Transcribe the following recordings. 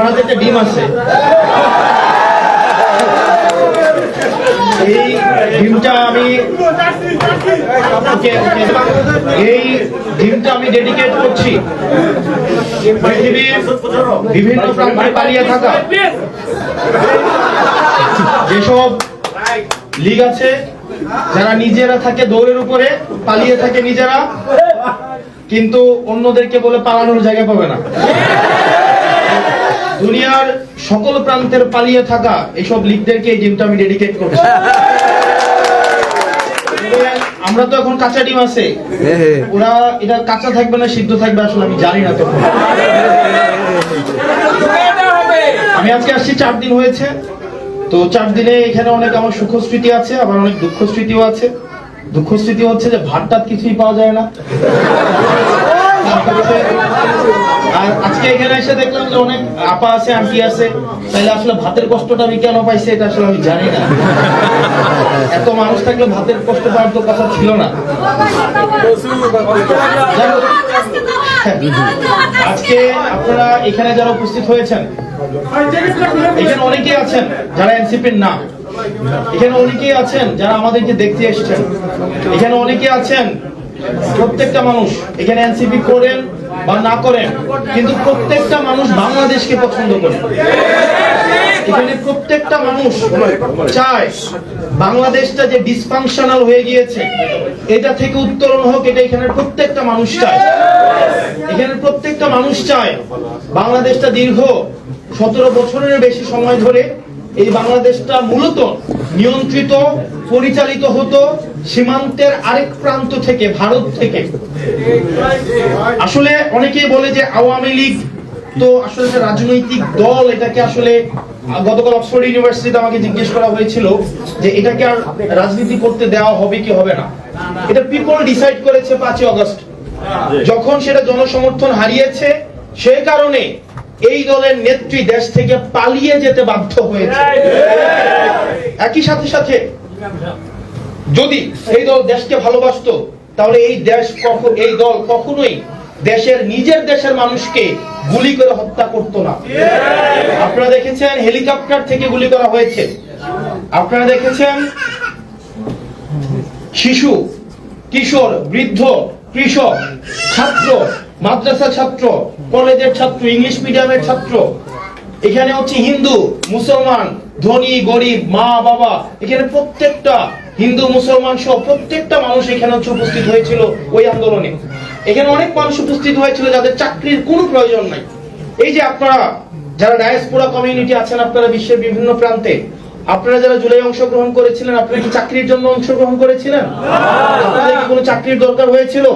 আমার হাতে একটা ডিম আছে, এই ডিমটা আমি ডেডিকেট করছি পৃথিবীর বিভিন্ন প্রান্তে পালিয়ে থাকা যেসব লীগ আছে, যারা নিজেরা থাকে দৌড়ের উপরে, পালিয়ে থাকে নিজেরা, কিন্তু অন্যদেরকে বলে পালানোর জায়গা পাবে না। দুনিয়ার সকল প্রান্তের পালিয়ে থাকা এইসব লীগদেরকে এই ডিমটা আমি ডেডিকেট করছি। আমরা তো এখন কাঁচা ডিম আছে, ওরা এটা কাঁচা থাকবে না সিদ্ধ থাকবে আসলে আমি জানি না। তখন আমি আজকে আসছি 4 দিন হয়েছে, তো 4 দিনে এখানে অনেক আমার সুখ স্মৃতি আছে, আবার অনেক দুঃখ স্মৃতিও আছে। দুঃখ স্মৃতি হচ্ছে যে ভাতটা কিছুই পাওয়া যায় না, আর আজকে এখানে এসে দেখলাম যে অনেক আপা আছে, আন্টি আছে, তাহলে আসলে ভাতের কষ্টটা আমি কেন পাইছি এটা আসলে আমি জানি না। এত মানুষ থাকলে ভাতের কষ্ট পাওয়ার তো কথা ছিল না। আজকে আপনারা এখানে যারা উপস্থিত হয়েছেন, এখানে অনেকেই আছেন যারা এনসিপির না, এখানে অনেকেই আছেন যারা আমাদেরকে দেখতে এসেছেন, এখানে অনেকেই আছেন, প্রত্যেকটা মানুষ এখানে এনসিপি করেন বা না করেন, কিন্তু প্রত্যেকটা মানুষ বাংলাদেশকে পছন্দ করে। এখানে প্রত্যেকটা মানুষ চায় বাংলাদেশটা যে ডিসফাংশনাল হয়ে গিয়েছে এটা থেকে উত্তরণ হোক, এটা এখানে প্রত্যেকটা মানুষ চায়। এখানে প্রত্যেকটা মানুষ চায় বাংলাদেশটা দীর্ঘ 17 বছরের বেশি সময় ধরে এই বাংলাদেশটা মূলত নিয়ন্ত্রিত পরিচালিত হতো সীমান্তের আরেক প্রান্ত থেকে, ভারত থেকে। আসলে অনেকেই বলে যে আওয়ামী লীগ তো আসলে রাজনৈতিক দল, এটাকে আসলে গতকাল অক্সফোর্ড ইউনিভার্সিটিতে আমাকে জিজ্ঞেস করা হয়েছিল যে এটাকে আর রাজনীতি করতে দেওয়া হবে কি হবে না। এটা পিপল ডিসাইড করেছে 5 আগস্ট, যখন সেটা জনসমর্থন হারিয়েছে সেই কারণে এই দলের নেত্রী দেশ থেকে পালিয়ে যেতে বাধ্য হয়েছে। একই সাথে সাথে যদি এই দল দেশকে ভালোবাসতো তাহলে এই দল কখনোই নিজের দেশের মানুষকে গুলি করে হত্যা করতো না। আপনারা দেখেছেন হেলিকপ্টার থেকে গুলি করা হয়েছে, আপনারা দেখেছেন শিশু, কিশোর, বৃদ্ধ, কৃষক, ছাত্র, মাদ্রাসা ছাত্র, কলেজের ছাত্র, ইংলিশ মিডিয়ামের ছাত্র, এখানে হচ্ছে হিন্দু, মুসলমান, ধনী, গরিব, মা, বাবা, এখানে প্রত্যেকটা হিন্দু, মুসলমান সহ প্রত্যেকটা মানুষ এখানে হচ্ছে উপস্থিত হয়েছিল ওই আন্দোলনে। এখানে অনেক মানুষ উপস্থিত হয়েছিল যাদের চাকরির কোনো প্রয়োজন নাই। এই যে আপনারা যারা ডায়াসপোরা কমিউনিটি আছেন, আপনারা বিশ্বের বিভিন্ন প্রান্তে, আপনারা যারা জুলাই অংশগ্রহণ করেছিলেন, আপনারা কি চাকরির জন্য অংশগ্রহণ করেছিলেন? আপনাদের কি কোনো চাকরির দরকার হয়েছিল?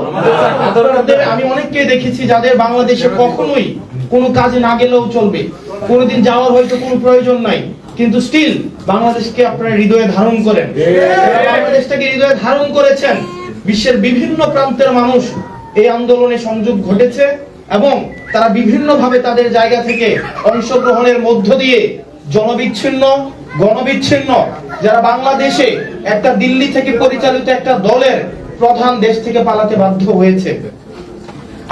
আমি অনেককে দেখেছি যাদের বাংলাদেশে কখনোই কোনো কাজে না গেলেও চলবে, কোনোদিন যাওয়ার হয়তো কোনো প্রয়োজন নাই, কিন্তু স্টিল বাংলাদেশকে আপনারা হৃদয়ে ধারণ করেন। বাংলাদেশটাকে হৃদয়ে ধারণ করেছেন। বিশ্বের বিভিন্ন প্রান্তের মানুষ এই আন্দোলনে সংযোগ ঘটেছে এবং তারা বিভিন্নভাবে তাদের জায়গা থেকে অংশগ্রহণের মধ্য দিয়ে জনবিচ্ছিন্ন, গণবিচ্ছিন্ন, যারা বাংলাদেশে একটা দিল্লি থেকে পরিচালিত একটা দলের প্রধান দেশ থেকে পালাতে বাধ্য হয়েছে।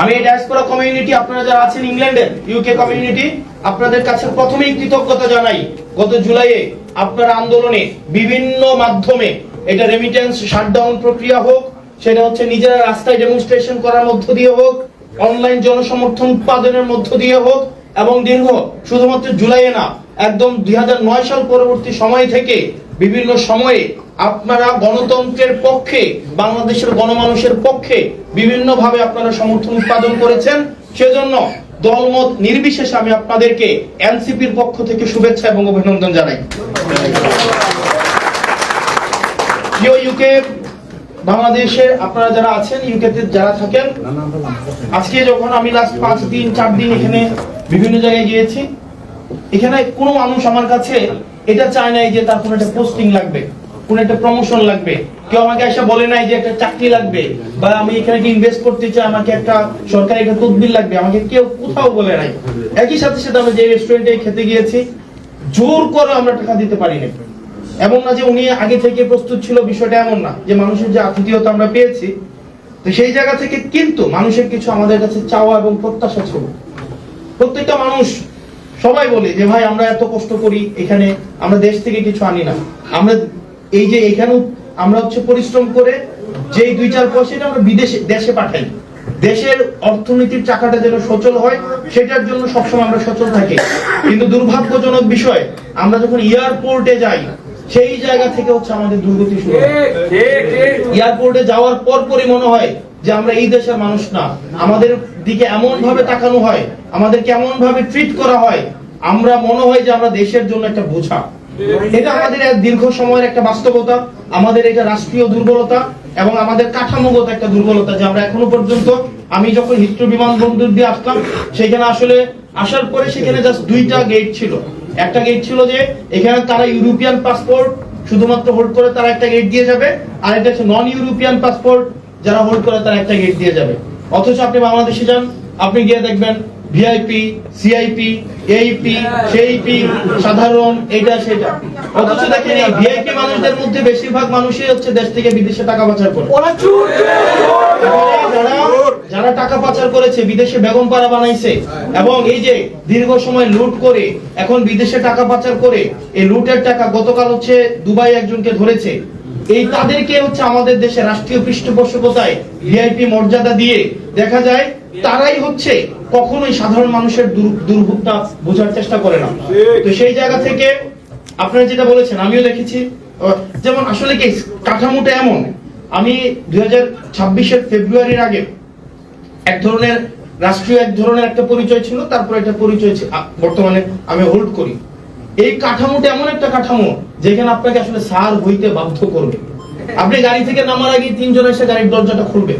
আমি এই ডায়াসপোরা কমিউনিটি, আপনারা যারা আছেন ইংল্যান্ডের, ইউকে কমিউনিটি, আপনাদের কাছে প্রথমেই কৃতজ্ঞতা জানাই। গত জুলাইয়ে আপনারা আন্দোলনে বিভিন্ন মাধ্যমে, এটা রেমিটেন্স শাটডাউন প্রক্রিয়া হোক, সেটা হচ্ছে নিজেরা রাস্তায় ডেমনস্ট্রেশন করার মধ্য দিয়ে হোক, অনলাইন জনসমর্থন উৎপাদনের মধ্য দিয়ে হোক, এবং দীর্ঘ শুধুমাত্র জুলাইয়ে না, একদম 2009 সাল পরবর্তী সময় থেকে বিভিন্ন সময়ে আপনারা গণতন্ত্রের পক্ষে, বাংলাদেশের গণমানুষের পক্ষে বিভিন্নভাবে আপনারা সমর্থন উৎপাদন করেছেন। সেজন্য দলমত নির্বিশেষে আমি আপনাদেরকে এনসিপির পক্ষ থেকে শুভেচ্ছা এবং অভিনন্দন জানাই। ইউকে বাংলাদেশে আপনারা যারা আছেন, ইউকেতে যারা থাকেন, আজকে যখন আমি লাস্ট 5 দিন 4 দিন এখানে বিভিন্ন জায়গায় গিয়েছি, এখানে কোনো মানুষ আমার কাছে এটা চায় নাই যে তার কোনো একটা পোস্টিং লাগবে, কোন একটা প্রমোশন লাগবে। কেউ আমাকে এসে বলে নাই যে একটা চাকরি লাগবে, বা আমি এখানে ইনভেস্ট করতে চাই, আমাকে একটা সরকারি একটা তদবির লাগবে, আমাকে কেউ কোথাও বলে নাই। একই সাথে সাথে আমরা যে রেস্টুরেন্টে খেতে গিয়েছি, জোর করে আমরা টাকা দিতে পারি না। এমন না যে উনি আগে থেকে প্রস্তুত ছিল, বিষয়টা এমন না। যে মানুষের যে আতিথেয়তা আমরা পেয়েছি, তো সেই জায়গা থেকে কিন্তু মানুষের কিছু আমাদের কাছে চাওয়া এবং প্রত্যাশা ছিল। প্রত্যেকটা মানুষ সবাই বলি যে ভাই আমরা এত কষ্ট করি এখানে, আমরা দেশ থেকে কিছু আনি না, আমরা এই যে এখানেও আমরা হচ্ছে পরিশ্রম করে যে 2-4 পয়সাটা আমরা দেশে পাঠাই, দেশের অর্থনীতির চাকাটা যেন সচল হয় সেটার জন্য সবসময় আমরা সচল থাকি। কিন্তু দুর্ভাগ্যজনক বিষয়, আমরা যখন এয়ারপোর্টে যাই সেই জায়গা থেকে হচ্ছে আমাদের দুর্গতি শুরু হয়। এয়ারপোর্টে যাওয়ার পরই মনে হয় যে আমরা এই দেশের মানুষ না, আমাদের দিকে এমন ভাবে তাকানো হয়, আমাদের কেমন ভাবে ট্রিট করা হয়, আমরা মনে হয় যে আমরা দেশের জন্য একটা বোঝা। এটা আমাদের এক দীর্ঘ সময়ের একটা বাস্তবতা, আমাদের এটা রাষ্ট্রীয় দুর্বলতা এবং আমাদের কাঠামোগত একটা দুর্বলতা যে আমরা এখনো পর্যন্ত, আমি যখন হিথ্রো বিমানবন্দর দিয়ে আসলাম সেখানে আসলে আসার পরে সেখানে জাস্ট 2টা গেট ছিল। একটা গেট ছিল যে এখানে তারা ইউরোপিয়ান পাসপোর্ট শুধুমাত্র হোল্ড করে তারা একটা গেট দিয়ে যাবে, আর এটা হচ্ছে নন ইউরোপিয়ান পাসপোর্ট যারা হোল্ড করে তারা একটা গেট দিয়ে যাবে। অথচ আপনি বাংলাদেশে যান, আপনি গিয়ে দেখবেন ভিআইপি, সিআইপি, এইপি, সেইপি, সাধারণ, এটা সেটা। অথচ দেখেন এই ভিআইপি মানুষদের মধ্যে বেশিরভাগ মানুষই হচ্ছে দেশ থেকে বিদেশে টাকা পাচার করে। যারা টাকা পাচার করেছে, বিদেশে বেগম পাড়া বানাইছে এবং এই যে দীর্ঘ সময় লুট করে এখন বিদেশে টাকা পাচার করে, এই লুটের টাকা গতকাল হচ্ছে দুবাই একজনকে ধরেছে, এই তাদেরকে হচ্ছে আমাদের দেশে রাষ্ট্রীয় পৃষ্ঠপোষকতায় ভিআইপি মর্যাদা দিয়ে দেখা যায় তারাই হচ্ছে কখনোই সাধারণ মানুষের দুর্ভোগটা বোঝার চেষ্টা করে না। তো সেই জায়গা থেকে আপনারা যেটা বলেছেন আমিও দেখেছি, যেমন আসলে কি কাঠামোটা এমন, আমি 2026-এর ফেব্রুয়ারির আগে এক ধরনের রাষ্ট্রীয় এক ধরনের একটা পরিচয় ছিল, তারপর একটা পরিচয় বর্তমানে আমি হোল্ড করি। এই কাঠামোটা এমন একটা কাঠামো যেখানে আপনাকে আসলে স্যার হইতে বাধ্য করবে। আপনি গাড়ি থেকে নামার আগে 3 জন এসে গাড়ির দরজাটা খুলবে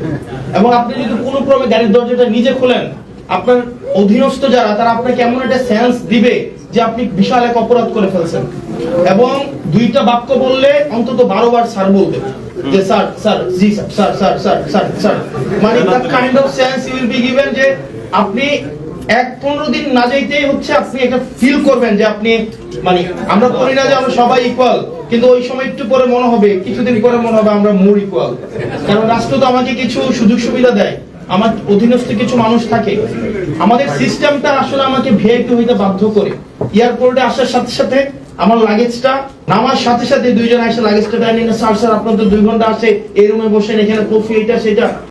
এবং আপনি যদি কোনো ক্রমে গাড়ির দরজাটা নিজে খোলেন, আপনার অধীনস্থ যারা তারা আপনাকে এমন একটা সেন্স দিবে যে আপনি বিশাল এক অপরাধ করে ফেলছেন, এবং 2টা বাক্য বললে অন্তত 12 বার স্যার বলবে যে স্যার স্যার জি sir sir sir sir sir, মানে that kind of sense you will be given যে আপনি 15 দিন না যাইতেই হচ্ছে আপনি এটা ফিল করবেন যে আপনি, মানে আমরা করি না যে আমরা সবাই ইকুয়াল, কিন্তু ওই সময় একটু পরে মনে হবে, কিছুদিন পরে মনে হবে আমরা মোর ইকুয়াল। কারণ রাষ্ট্র তো আমাকে কিছু সুযোগ সুবিধা দেয়, আমার অধীনস্থ কিছু মানুষ থাকে, আমাদের সিস্টেমটা আসলে আমাকে ভিআইপি হইতে বাধ্য করে। এয়ারপোর্টে আসার সাথে সাথে আমার লাগেজটা নামার সাথে সাথে 2 জন এসে লাগেজটা দেয় নিয়ে, স্যার স্যার আপনার তো 2 ঘন্টা আছে, এই রুমে বসেন, এখানে কফি, এটা সেটা।